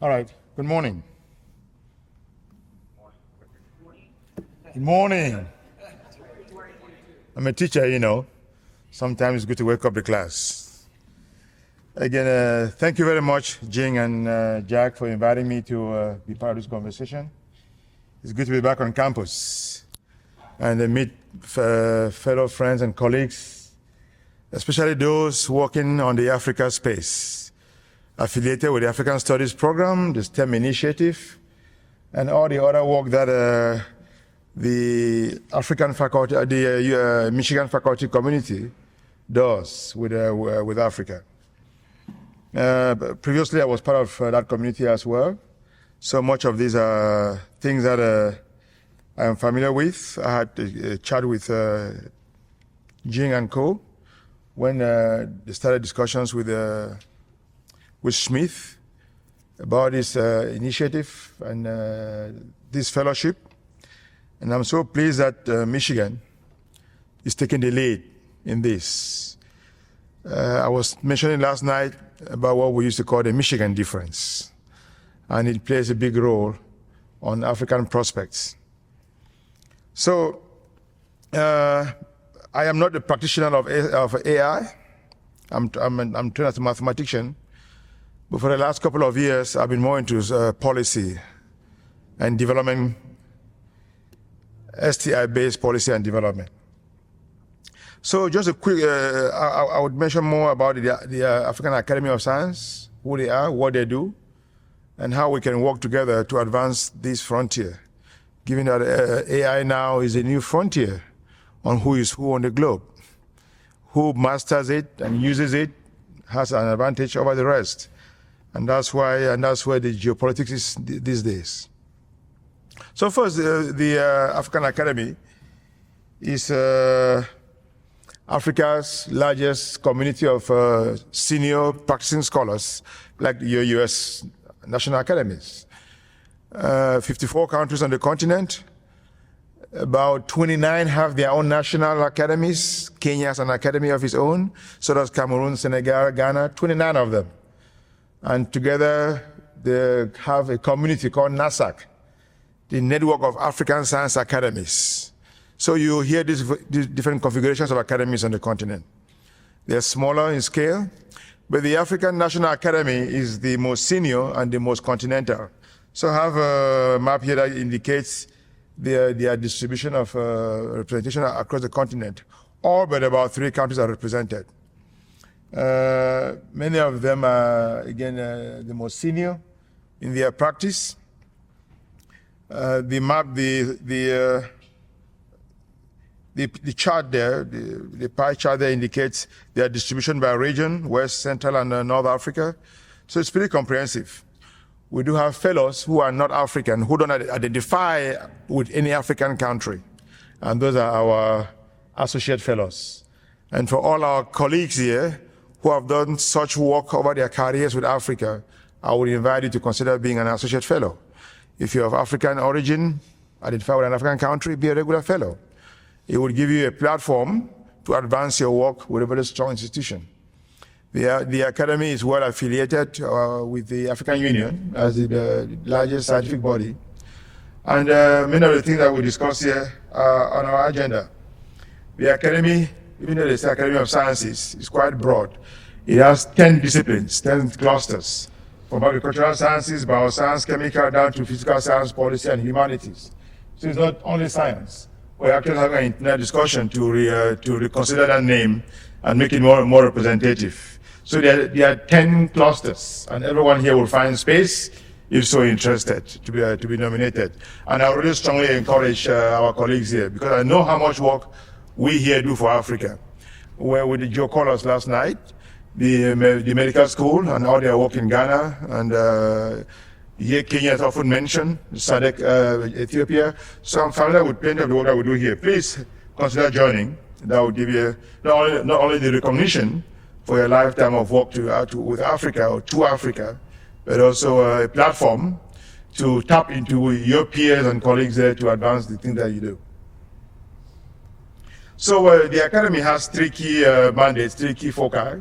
All right. Good morning. Good morning. I'm a teacher, you know. Sometimes it's good to wake up the class. Again, thank you very much, Jing and Jack, for inviting me to be part of this conversation. It's good to be back on campus and meet fellow friends and colleagues, especially those working on the Africa space, affiliated with the African Studies Program, the STEM Initiative, and all the other work that the African faculty, the Michigan faculty community does with Africa. Previously, I was part of that community as well. So much of these are things that I am familiar with. I had a chat with Jing and Co. when they started discussions with Smith about this initiative and this fellowship. And I'm so pleased that Michigan is taking the lead in this. I was mentioning last night about what we used to call the Michigan difference. And it plays a big role on African prospects. So I am not a practitioner of AI. I'm trained as a mathematician. But for the last couple of years, I've been more into policy and development, STI-based policy and development. So just a quick, I would mention more about the African Academy of Science, who they are, what they do, and how we can work together to advance this frontier, given that AI now is a new frontier on who is who on the globe. Who masters it and uses it has an advantage over the rest. And that's where the geopolitics is these days. So first, the African Academy is Africa's largest community of senior practicing scholars, like your US national academies. 54 countries on the continent. About 29 have their own national academies. Kenya has an academy of its own. So does Cameroon, Senegal, Ghana, 29 of them. And together they have a community called NASAC, the Network of African Science Academies. So you hear these different configurations of academies on the continent. They're smaller in scale, but the African National Academy is the most senior and the most continental. So I have a map here that indicates their distribution of representation across the continent. All but about 3 countries are represented. Many of them are, again, the most senior in their practice. The map, the chart there, the pie chart there indicates their distribution by region, West, Central, and North Africa. So it's pretty comprehensive. We do have fellows who are not African, who don't identify with any African country. And those are our associate fellows. And for all our colleagues here who have done such work over their careers with Africa, I would invite you to consider being an associate fellow. If you're of African origin, identify with an African country, be a regular fellow. It would give you a platform to advance your work with a very strong institution. The Academy is well affiliated with the African Union as the largest scientific body. And many of the things that we discuss here are on our agenda. The Academy, even though it's the Academy of Sciences, is quite broad. It has 10 disciplines, 10 clusters, from agricultural sciences, bioscience, chemical, down to physical science, policy, and humanities. So it's not only science. We're actually having an internet discussion to reconsider that name and make it more representative. So there are 10 clusters, and everyone here will find space if so interested to be nominated. And I really strongly encourage our colleagues here, because I know how much work we here do for Africa. We're with the Joe Collins last night, the medical school, and all their work in Ghana, and here Kenya is often mentioned, SADC, Ethiopia. So I'm familiar with plenty of the work that we do here. Please consider joining. That will give you not only the recognition for your lifetime of work with Africa or to Africa, but also a platform to tap into your peers and colleagues there to advance the things that you do. So the Academy has 3 key mandates, 3 key foci.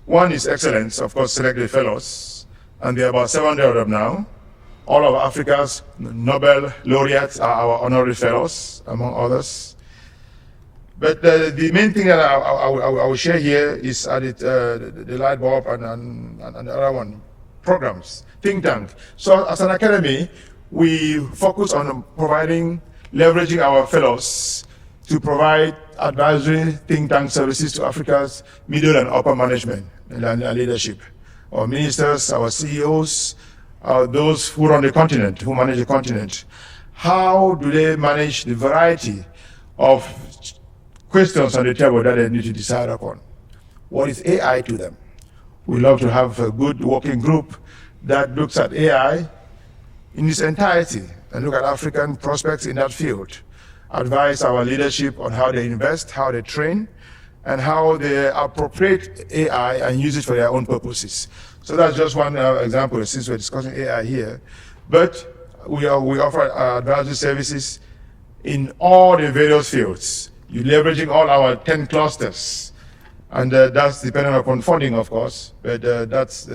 One is excellence, of course, select the fellows. and there are about 700 of them now. All of Africa's Nobel laureates are our honorary fellows, among others. But the main thing that I will share here is the light bulb and the other one, programs, think tank. So as an academy, we focus on leveraging our fellows to provide advisory think tank services to Africa's middle and upper management and leadership. Our ministers, our CEOs, those who run the continent, who manage the continent. How do they manage the variety of questions on the table that they need to decide upon? What is AI to them? We love to have a good working group that looks at AI in its entirety and look at African prospects in that field. Advise our leadership on how they invest, how they train, and how they appropriate AI and use it for their own purposes. So that's just one example, since we're discussing AI here. But we offer advisory services in all the various fields. You're leveraging all our 10 clusters. And that's dependent upon funding, of course. But that's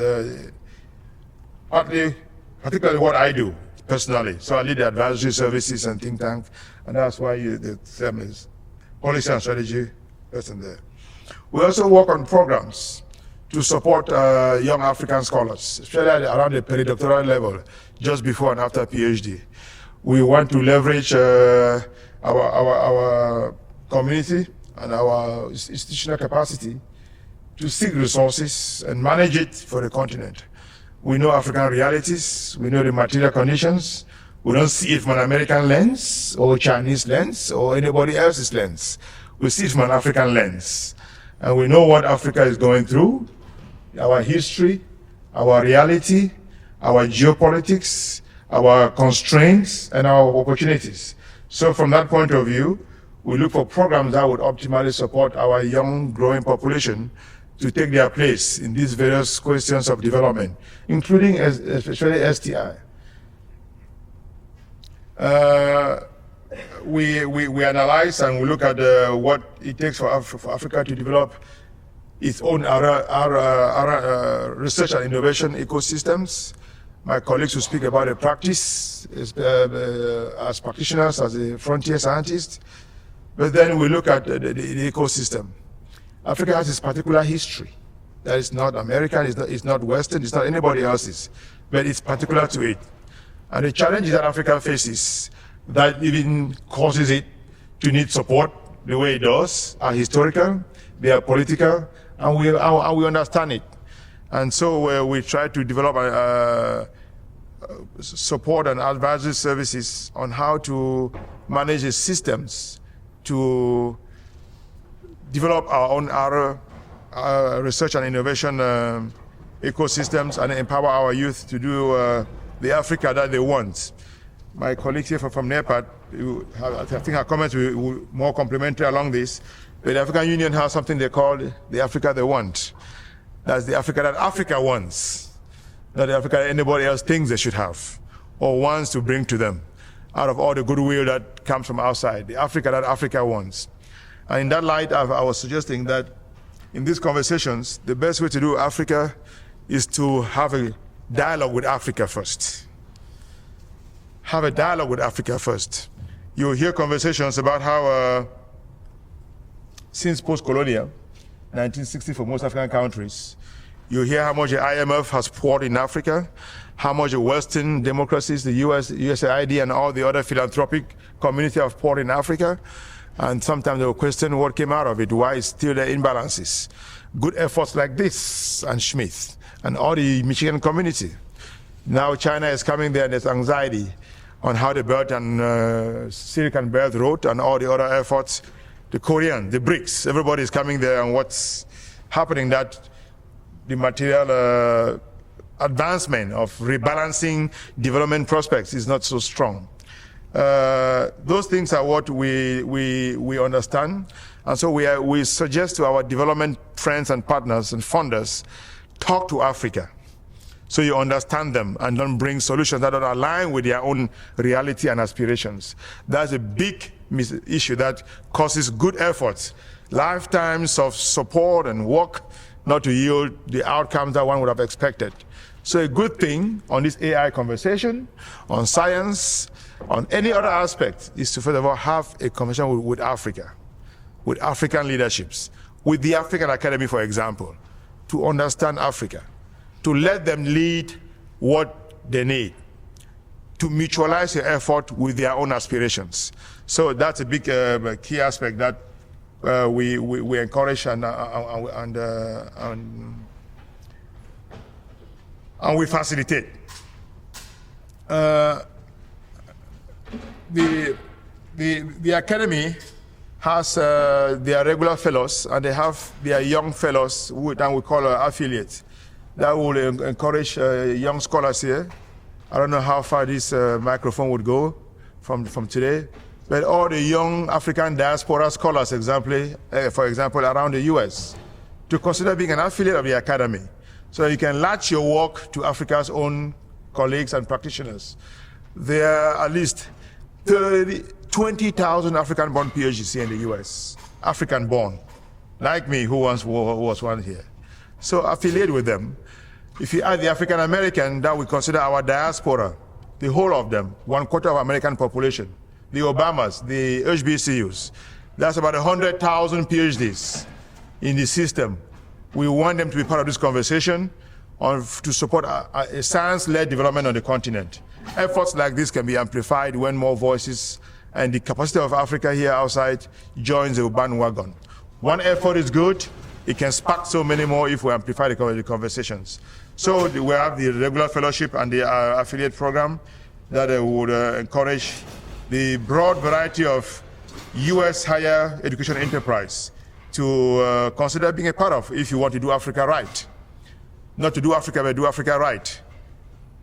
particularly what I do personally. So I lead the advisory services and think tank. And that's why the term is policy and strategy person there. We also work on programs to support young African scholars, especially around the postdoctoral level, just before and after PhD. We want to leverage our community and our institutional capacity to seek resources and manage it for the continent. We know African realities, we know the material conditions. We don't see it from an American lens or Chinese lens or anybody else's lens. We see it from an African lens. And we know what Africa is going through, our history, our reality, our geopolitics, our constraints, and our opportunities. So from that point of view, we look for programs that would optimally support our young, growing population to take their place in these various questions of development, including especially STI. We analyze and we look at what it takes for Africa to develop its own research and innovation ecosystems. My colleagues will speak about the practice as practitioners, as a frontier scientists. But then we look at the ecosystem. Africa has its particular history. That is not American, it's not Western, it's not anybody else's, but it's particular to it. And the challenges that Africa faces that even causes it to need support the way it does are historical, they are political, and we understand it. And so we try to develop support and advisory services on how to manage the systems to develop our own research and innovation ecosystems and empower our youth to do the Africa that they want. My colleagues here from NEPAD, I think our comments will be more complementary along this. But the African Union has something they call the Africa they want. That's the Africa that Africa wants, not the Africa that anybody else thinks they should have or wants to bring to them out of all the goodwill that comes from outside, the Africa that Africa wants. And in that light, I was suggesting that in these conversations, the best way to do Africa is to have a dialogue with Africa first. Have a dialogue with Africa first. You'll hear conversations about how, since post-colonial, 1960 for most African countries, you hear how much the IMF has poured in Africa, how much the Western democracies, the USAID and all the other philanthropic community have poured in Africa. And sometimes they will question what came out of it, why it's still there imbalances. Good efforts like this and Schmidt and all the Michigan community. Now China is coming there and there's anxiety on how the Belt and Silicon Belt Road and all the other efforts. The Korean, the BRICS, everybody is coming there and what's happening that the material advancement of rebalancing development prospects is not so strong. Those things are what we understand, and so we suggest to our development friends and partners and funders, talk to Africa so you understand them and don't bring solutions that don't align with their own reality and aspirations. That's a big issue that causes good efforts, lifetimes of support and work not to yield the outcomes that one would have expected. So a good thing on this AI conversation, on science, on any other aspect, is to first of all have a conversation with Africa, with African leaderships, with the African Academy, for example, to understand Africa, to let them lead what they need, to mutualize your effort with their own aspirations. So that's a big key aspect that we encourage and we facilitate. The Academy has their regular fellows, and they have their young fellows, that we call affiliates, that will encourage young scholars here. I don't know how far this microphone would go from today, but all the young African diaspora scholars, for example, around the US, to consider being an affiliate of the Academy, so that you can latch your work to Africa's own colleagues and practitioners. There are at least 20,000 African-born PhDs here in the US, African-born, like me, who was one here. So affiliate with them. If you add the African American, that we consider our diaspora, the whole of them, 1/4 of American population, the Obamas, the HBCUs, that's about 100,000 PhDs in the system. We want them to be part of this conversation to support a science-led development on the continent. Efforts like this can be amplified when more voices and the capacity of Africa here outside joins the bandwagon. One effort is good. It can spark so many more if we amplify the conversations. So we have the regular fellowship and the affiliate program that would encourage the broad variety of US higher education enterprise to consider being a part of if you want to do Africa right. Not to do Africa, but do Africa right.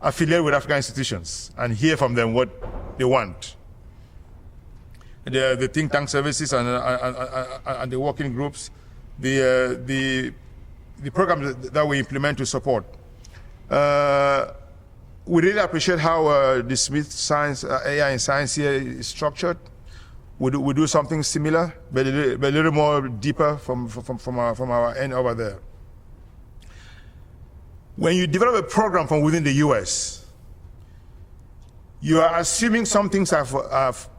Affiliate with African institutions and hear from them what they want. The think tank services and the working groups, the programs that we implement to support. We really appreciate how the Smith Science, AI and Science here is structured. We do something similar, but a little more deeper from our end over there. When you develop a program from within the US, you are assuming some things have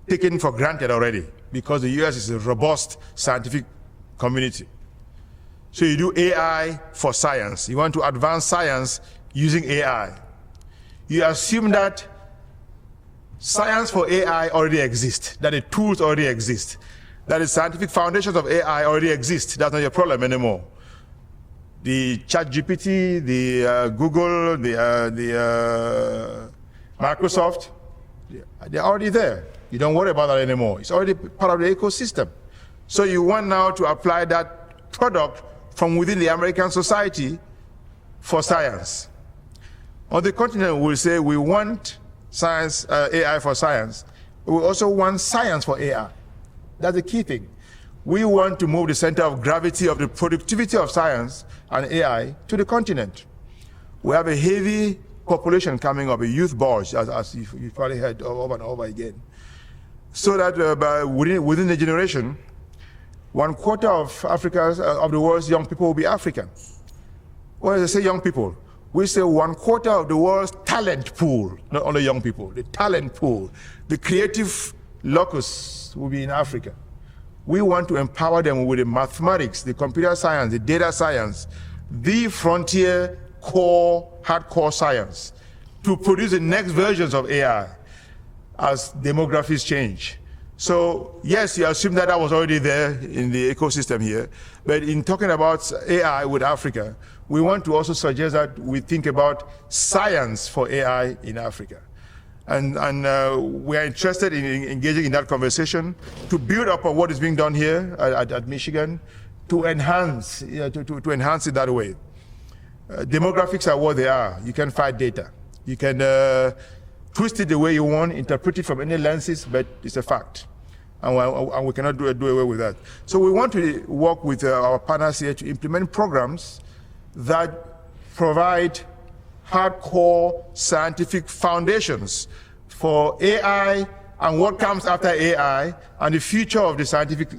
taken for granted already, because the US is a robust scientific community. So you do AI for science. You want to advance science using AI. You assume that science for AI already exists, that the tools already exist, that the scientific foundations of AI already exist. That's not your problem anymore. The ChatGPT, the Google, the Microsoft, they're already there. You don't worry about that anymore. It's already part of the ecosystem. So you want now to apply that product from within the American society for science. On the continent, we'll say we want science, AI for science. We also want science for AI. That's the key thing. We want to move the center of gravity of the productivity of science and AI to the continent. We have a heavy population coming up, a youth bulge, as you've probably heard over and over again. So that within the generation, 1/4 of of the world's young people will be African. When I say young people, we say 1/4 of the world's talent pool, not only young people, the talent pool, the creative locus will be in Africa. We want to empower them with the mathematics, the computer science, the data science, the frontier core, hardcore science, to produce the next versions of AI as demographics change. So yes, you assume that was already there in the ecosystem here, but in talking about AI with Africa, we want to also suggest that we think about science for AI in Africa. And we are interested in engaging in that conversation to build up on what is being done here at Michigan, to enhance, to enhance it that way. Demographics are what they are. You can fight data. You can twist it the way you want, interpret it from any lenses, but it's a fact. And we cannot do away with that. So we want to work with our partners here to implement programs that provide hardcore scientific foundations for AI and what comes after AI and the future of the scientific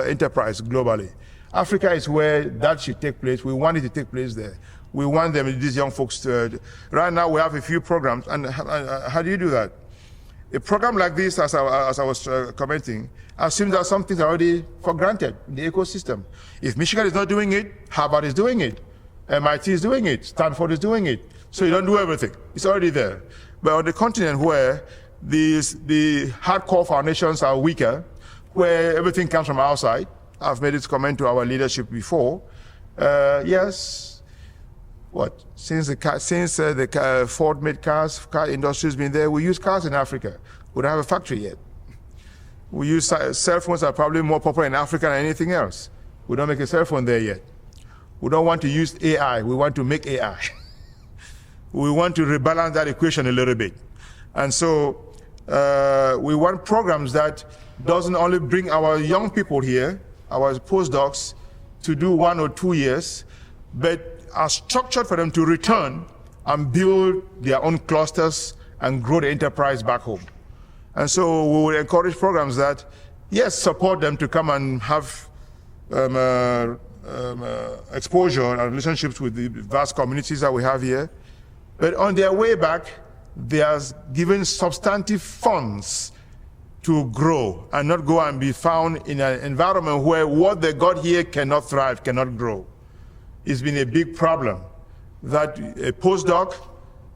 enterprise globally. Africa is where that should take place. We want it to take place there. We want them, these young folks to, right now we have a few programs, and how do you do that? A program like this, as I was commenting, assumes that some things are already for granted in the ecosystem. If Michigan is not doing it, Harvard is doing it, MIT is doing it, Stanford is doing it. So you don't do everything, it's already there. But on the continent where the hardcore foundations are weaker, where everything comes from outside, I've made this comment to our leadership before, yes, since the Ford-made cars, car industry has been there, we use cars in Africa. We don't have a factory yet. We use cell phones are probably more popular in Africa than anything else. We don't make a cell phone there yet. We don't want to use AI, we want to make AI. We want to rebalance that equation a little bit. And so we want programs that doesn't only bring our young people here, our postdocs, to do 1 or 2 years, but are structured for them to return and build their own clusters and grow the enterprise back home. And so we will encourage programs that, yes, support them to come and have exposure and relationships with the vast communities that we have here. But on their way back, they are given substantive funds to grow and not go and be found in an environment where what they got here cannot thrive, cannot grow. It's been a big problem that a postdoc,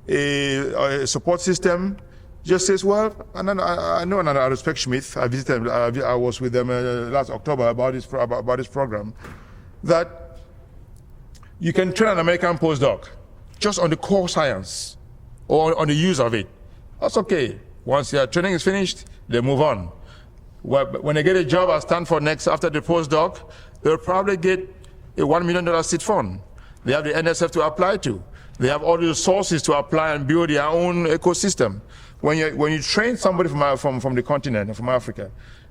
a support system just says, well, and I know and I respect Schmidt. I visited them, I was with them last October about this program, that you can train an American postdoc just on the core science or on the use of it. That's okay. Once their training is finished, they move on. When they get a job at Stanford next after the postdoc, they'll probably get a $1 million seed fund. They have the NSF to apply to. They have all the resources to apply and build their own ecosystem. When you train somebody from the continent, from Africa,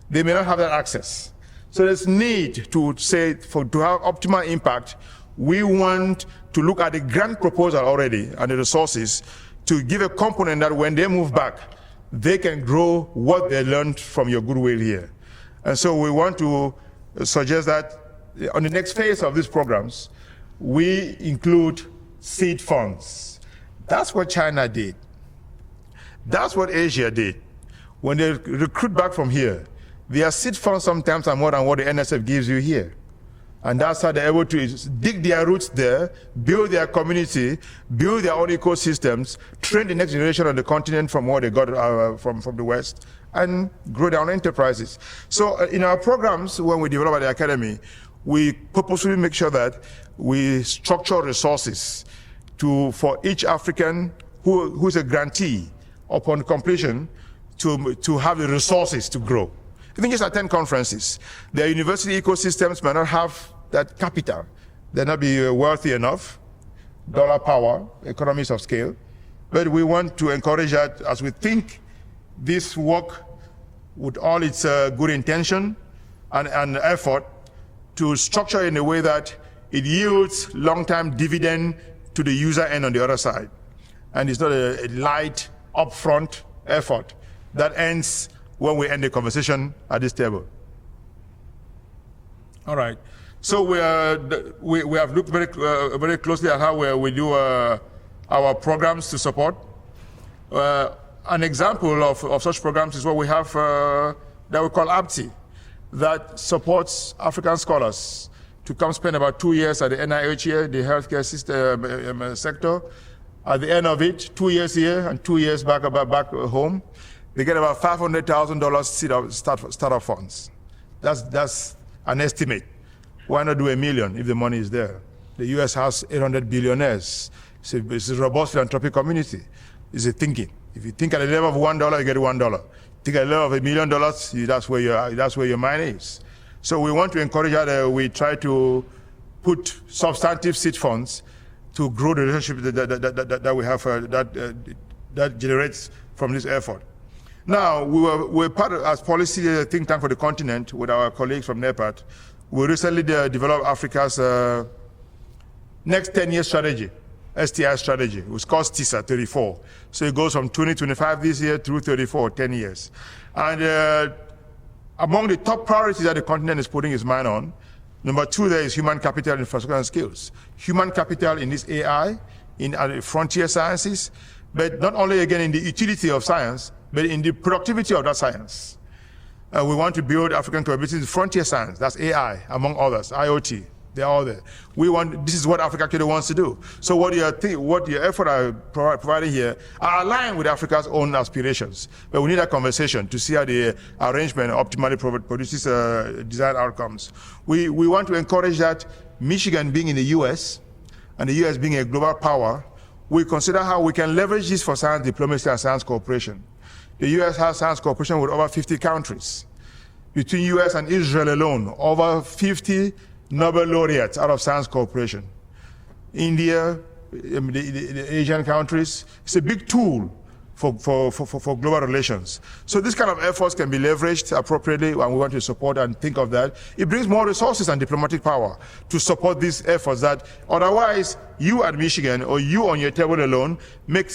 they may not have that access. So there's need to say, to have optimal impact, we want to look at the grant proposal already and the resources to give a component that when they move back, they can grow what they learned from your goodwill here. And so we want to suggest that on the next phase of these programs, we include seed funds. That's what China did. That's what Asia did. When they recruit back from here, their seed funds sometimes are more than what the NSF gives you here. And that's how they're able to dig their roots there, build their community, build their own ecosystems, train the next generation on the continent from what they got from the West, and grow their own enterprises. So in our programs, when we develop at the Academy, we purposefully make sure that we structure resources for each African who's a grantee upon completion to have the resources to grow. Even just attend conferences. Their university ecosystems may not have that capital. They'll not be wealthy enough, dollar power, economies of scale. But we want to encourage that as we think this work with all its good intention and effort to structure in a way that it yields long-term dividend to the user end on the other side. And it's not a light, upfront effort that ends when we end the conversation at this table. All right. So we have looked very closely at how we do our programs to support. An example of such programs is what we have that we call APTI, that supports African scholars to come spend about 2 years at the NIH here, the healthcare system, sector. At the end of it, 2 years here and 2 years back home, they get about $500,000 startup funds. That's an estimate. Why not do $1 million if the money is there? The US has 800 billionaires. It's a robust philanthropic community. It's a thinking. If you think at the level of $1, you get $1. Think at the level of $1 million, that's where your mind is. So we want to encourage that we try to put substantive seed funds to grow the relationship that we have that generates from this effort. Now, we're part of, as policy think tank for the continent with our colleagues from NEPAT, we recently developed Africa's next 10-year strategy, STI strategy. It was called TISA 34. So it goes from 2025 this year through 34, 10 years. And among the top priorities that the continent is putting its mind on Number two, there is human capital, infrastructure, and skills. Human capital in this AI, in frontier sciences, but not only, again, in the utility of science, but in the productivity of that science. We want to build African capabilities in frontier science. That's AI, among others, IoT. They're all there. This is what Africa actually wants to do. So what your effort are providing here are aligned with Africa's own aspirations. But we need a conversation to see how the arrangement optimally produces desired outcomes. We want to encourage that Michigan being in the US, and the US being a global power, we consider how we can leverage this for science diplomacy and science cooperation. The US has science cooperation with over 50 countries. Between US and Israel alone, over 50 Nobel laureates out of science cooperation. India, the Asian countries, it's a big tool for global relations. So this kind of efforts can be leveraged appropriately, and we want to support and think of that. It brings more resources and diplomatic power to support these efforts that otherwise you at Michigan or you on your table alone make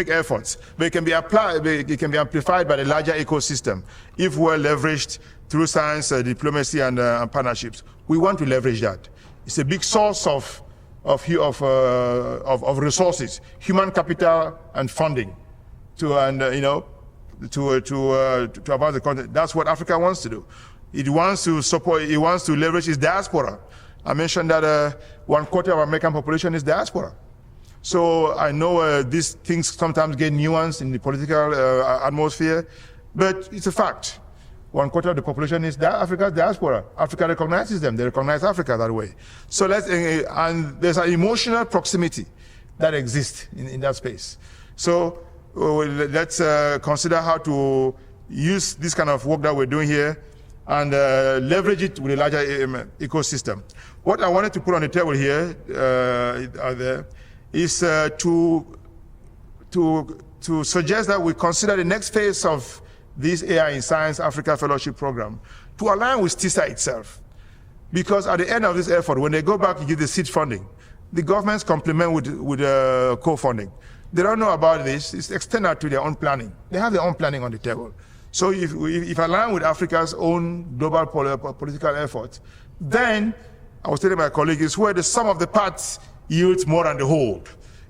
efforts. But it can be applied, it can be amplified by the larger ecosystem if we're leveraged through science, diplomacy, and partnerships. We want to leverage that. It's a big source of resources, human capital, and funding to advance the continent. That's what Africa wants to do. It wants to support. It wants to leverage its diaspora. I mentioned that 1/4 of American population is diaspora. So I know these things sometimes get nuanced in the political atmosphere, but it's a fact. 1/4 of the population is Africa's diaspora. Africa recognizes them. They recognize Africa that way. So and there's an emotional proximity that exists in that space. So let's consider how to use this kind of work that we're doing here and leverage it with a larger ecosystem. What I wanted to put on the table here is to suggest that we consider the next phase of this AI in Science Africa Fellowship Program to align with TISA itself. Because at the end of this effort, when they go back to give the seed funding, the governments complement with co-funding. They don't know about this. It's extended to their own planning. They have their own planning on the table. So if aligned with Africa's own global political efforts, then, I was telling my colleague, it's where the sum of the parts yields more than the whole.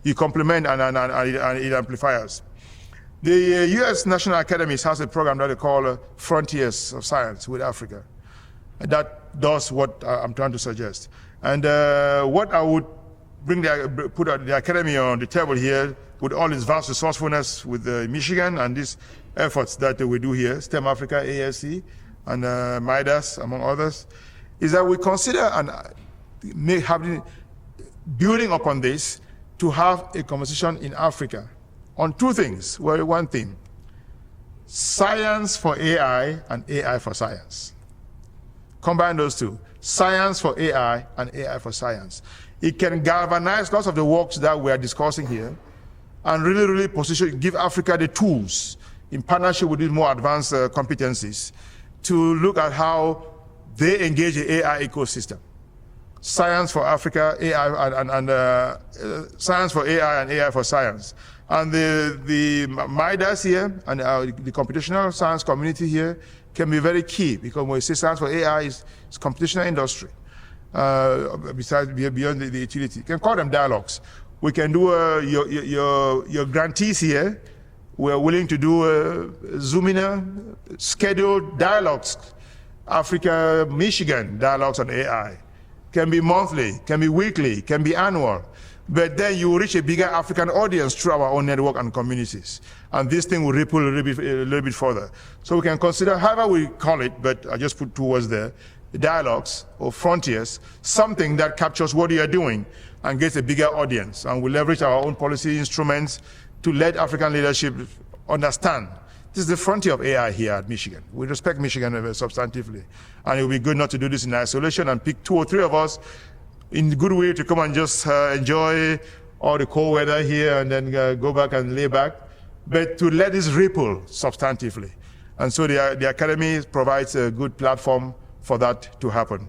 You complement and it amplifies. The US National Academies has a program that they call Frontiers of Science with Africa. And that does what I'm trying to suggest. And what I would put the Academy on the table here with all its vast resourcefulness with Michigan and these efforts that we do here, STEM Africa, AAS, and MIDAS, among others, is that we consider building upon this to have a conversation in Africa on two things. Well, one thing, science for AI and AI for science. Combine those two, science for AI and AI for science. It can galvanize lots of the works that we are discussing here and really give Africa the tools in partnership with these more advanced competencies to look at how they engage the AI ecosystem. Science for Africa, AI science for AI and AI for science. And the MIDAS here and the computational science community here can be very key, because when we say science for AI, it's computational industry. Besides beyond the utility, you can call them dialogues. We can do your grantees here. We're willing to do Zoom scheduled dialogues, Africa, Michigan dialogues on AI. Can be monthly, can be weekly, can be annual. But then you will reach a bigger African audience through our own network and communities. And this thing will ripple a little bit further. So we can consider, however we call it, but I just put two words there, dialogues or frontiers, something that captures what you are doing and gets a bigger audience. And we leverage our own policy instruments to let African leadership understand this is the frontier of AI here at Michigan. We respect Michigan substantively. And it will be good not to do this in isolation and pick 2 or 3 of us in goodwill to come and just enjoy all the cold weather here and then go back and lay back, but to let this ripple substantively. And so the Academy provides a good platform for that to happen.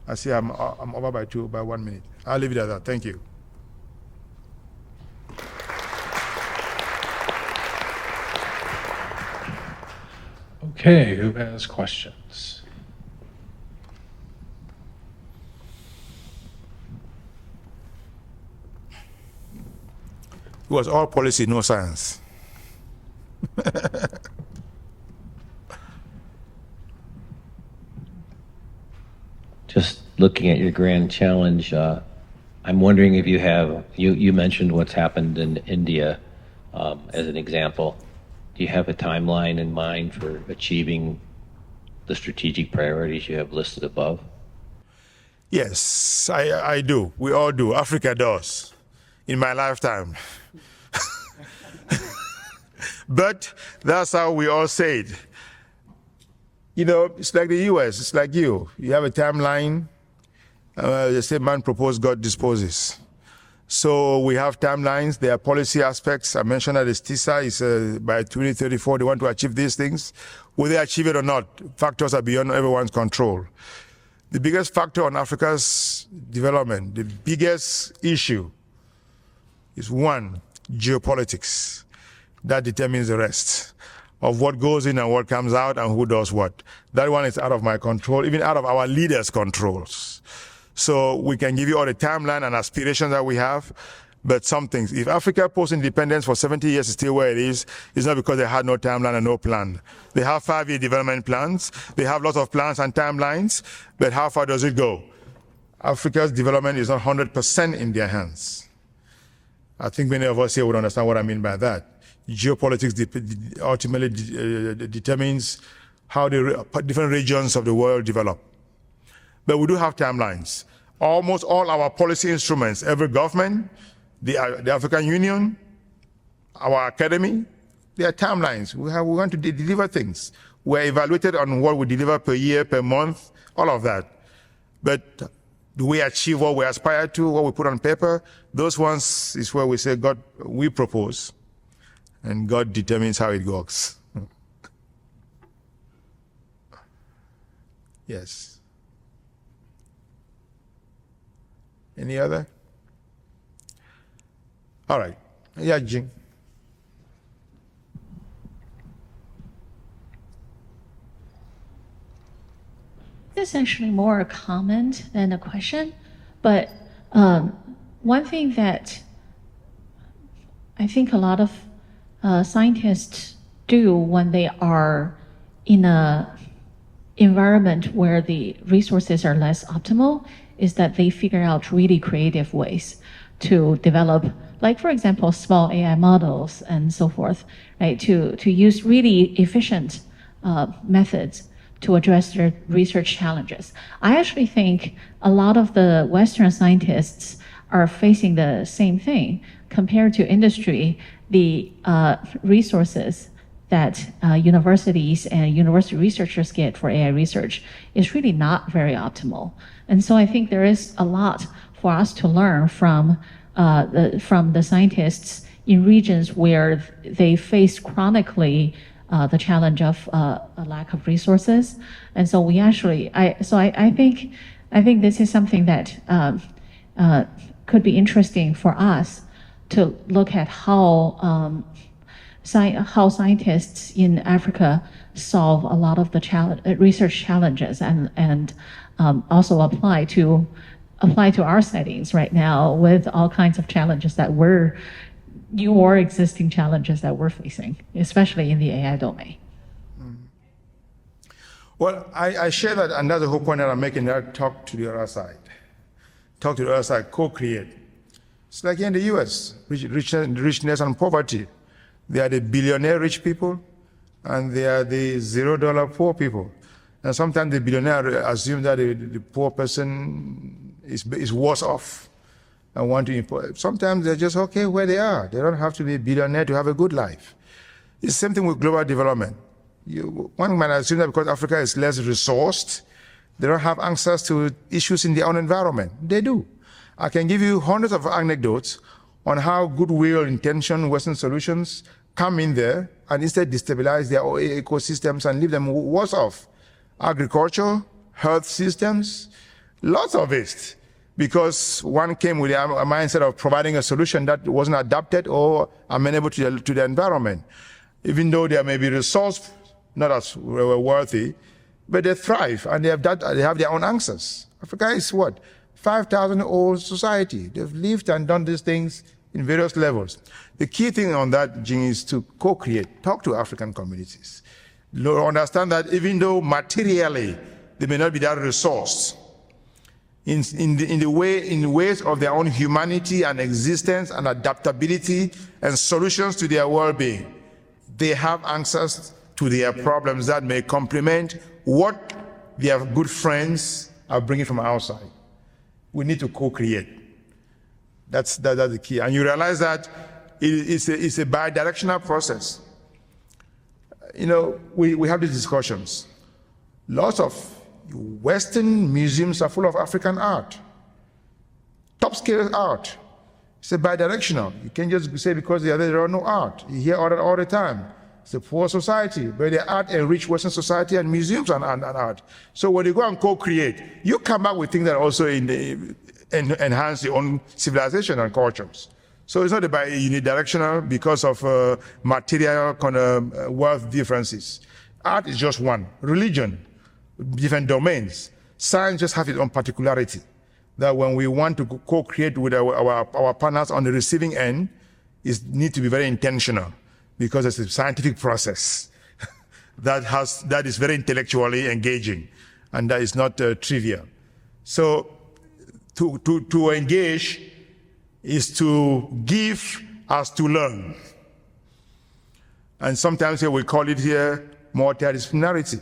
I see I'm over by 1 minute. I'll leave it at that. Thank you. Okay, who has questions? It was all policy, no science. Just looking at your grand challenge, I'm wondering if you have, you mentioned what's happened in India as an example. Do you have a timeline in mind for achieving the strategic priorities you have listed above? Yes, I do. We all do. Africa does. In my lifetime. But that's how we all say it. You know, it's like the US, it's like you. You have a timeline. They say man proposes, God disposes. So we have timelines. There are policy aspects. I mentioned that this TISA is by 2034, they want to achieve these things. Will they achieve it or not? Factors are beyond everyone's control. The biggest factor on Africa's development, the biggest issue is one, geopolitics. That determines the rest of what goes in and what comes out and who does what. That one is out of my control, even out of our leaders' controls. So we can give you all the timeline and aspirations that we have, but some things. If Africa post-independence for 70 years is still where it is, it's not because they had no timeline and no plan. They have 5-year development plans. They have lots of plans and timelines, but how far does it go? Africa's development is not 100% in their hands. I think many of us here would understand what I mean by that. Geopolitics ultimately determines how the different regions of the world develop. But we do have timelines. Almost all our policy instruments, every government, the African Union, our academy, there are timelines. We want to deliver things. We're evaluated on what we deliver per year, per month, all of that. But do we achieve what we aspire to, what we put on paper? Those ones is where we say, God, we propose. And God determines how it works. Yes. Any other? All right. Yeah, Jing. This is actually more a comment than a question, but one thing that I think a lot of scientists do when they are in a environment where the resources are less optimal is that they figure out really creative ways to develop, like for example, small AI models and so forth, right? To use really efficient methods to address their research challenges. I actually think a lot of the Western scientists are facing the same thing. Compared to industry, the resources that universities and university researchers get for AI research is really not very optimal. And so I think there is a lot for us to learn from the scientists in regions where they face chronically the challenge of a lack of resources. And so we actually, I think this is something that could be interesting for us to look at how scientists in Africa solve a lot of the research challenges and also apply to our settings right now with all kinds of challenges that new or existing challenges that we're facing, especially in the AI domain. Well, I share that, and that's the whole point that I'm making, that talk to the other side. Talk to the other side, co-create. It's like in the US, richness and poverty. They are the billionaire rich people, and they are the $0 poor people. And sometimes the billionaire assume that the poor person is worse off and want to import. Sometimes they're just okay where they are. They don't have to be a billionaire to have a good life. It's the same thing with global development. One might assume that because Africa is less resourced, they don't have answers to issues in their own environment. They do. I can give you hundreds of anecdotes on how goodwill, intention, Western solutions come in there and instead destabilize their ecosystems and leave them worse off. Agriculture, health systems, lots of it. Because one came with a mindset of providing a solution that wasn't adapted or amenable to the environment. Even though they may be resourceful, not as worthy, but they thrive and they have their own answers. Africa is what? 5,000-year-old society. They've lived and done these things in various levels. The key thing on that, Jing, is to co-create, talk to African communities. Understand that even though materially they may not be that resourced, in ways of their own humanity and existence and adaptability and solutions to their well-being, they have answers to their problems that may complement what their good friends are bringing from outside. We need to co-create. That's the key. And you realize that it's a bi-directional process. You know, we have these discussions. Lots of Western museums are full of African art, top-scale art. It's a bi-directional. You can't just say because there are no art. You hear all the time. It's a poor society, but the art enrich Western society and museums and art. So when you go and co-create, you come back with things that also enhance your own civilization and cultures. So it's not about unidirectional because of material kind of wealth differences. Art is just one. Religion, different domains. Science just has its own particularity. That when we want to co-create with our partners on the receiving end, it needs to be very intentional because it's a scientific process that is very intellectually engaging and that is not trivial. So to engage is to give as to learn. And sometimes here we call it here multidisciplinarity,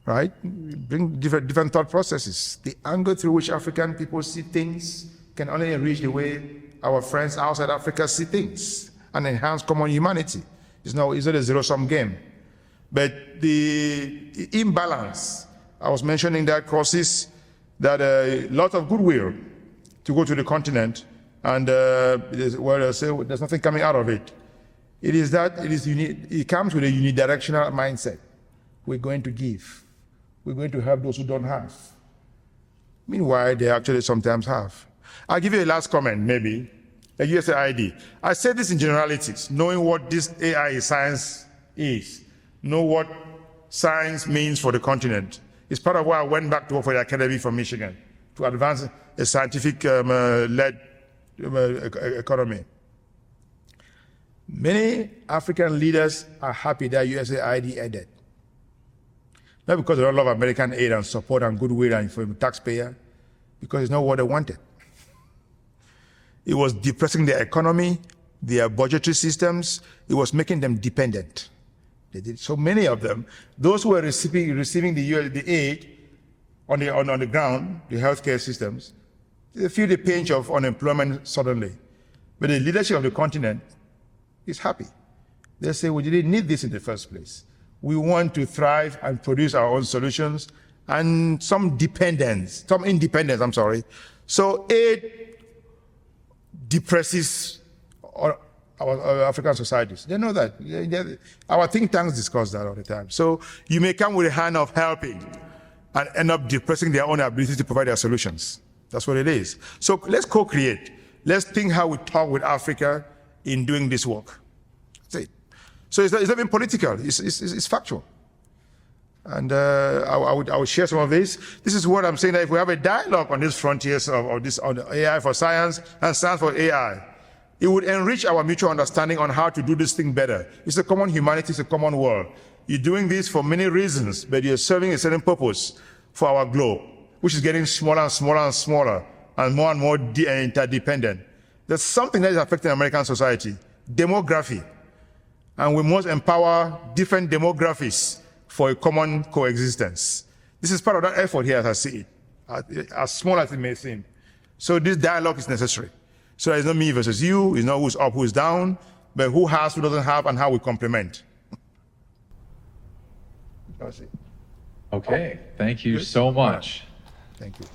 right? Bring different thought processes. The angle through which African people see things can only enrich the way our friends outside Africa see things and enhance common humanity. It's not a zero-sum game. But the imbalance, I was mentioning that causes that a lot of goodwill to go to the continent, and there's nothing coming out of it. It comes with a unidirectional mindset. We're going to give. We're going to help those who don't have. Meanwhile, they actually sometimes have. I'll give you a last comment, maybe. The USAID. I say this in generalities, knowing what this AI science is, know what science means for the continent. It's part of why I went back to work for the Academy from Michigan to advance a scientific-led economy. Many African leaders are happy that USAID ended. Not because they don't love American aid and support and goodwill and for the taxpayer, because it's not what they wanted. It was depressing their economy, their budgetary systems. It was making them dependent. They did so many of them. Those who were receiving the aid on the ground, the healthcare systems, they feel the pinch of unemployment suddenly. But the leadership of the continent is happy. They say, we didn't need this in the first place. We want to thrive and produce our own solutions and some independence. So aid depresses our African societies. They know that. Our think tanks discuss that all the time. So you may come with a hand of helping and end up depressing their own ability to provide their solutions. That's what it is. So let's co-create. Let's think how we talk with Africa in doing this work. That's it. So it's not even political. It's factual. And I would share some of this. This is what I'm saying, that if we have a dialogue on these frontiers on AI for science and science for AI, it would enrich our mutual understanding on how to do this thing better. It's a common humanity, it's a common world. You're doing this for many reasons, but you're serving a certain purpose for our globe, which is getting smaller and smaller and smaller and more interdependent. There's something that is affecting American society, demography. And we must empower different demographies for a common coexistence. This is part of that effort here as I see it, as small as it may seem. So this dialogue is necessary. So it's not me versus you, it's not who's up, who's down, but who has, who doesn't have, and how we complement. Okay, thank you so much. Thank you.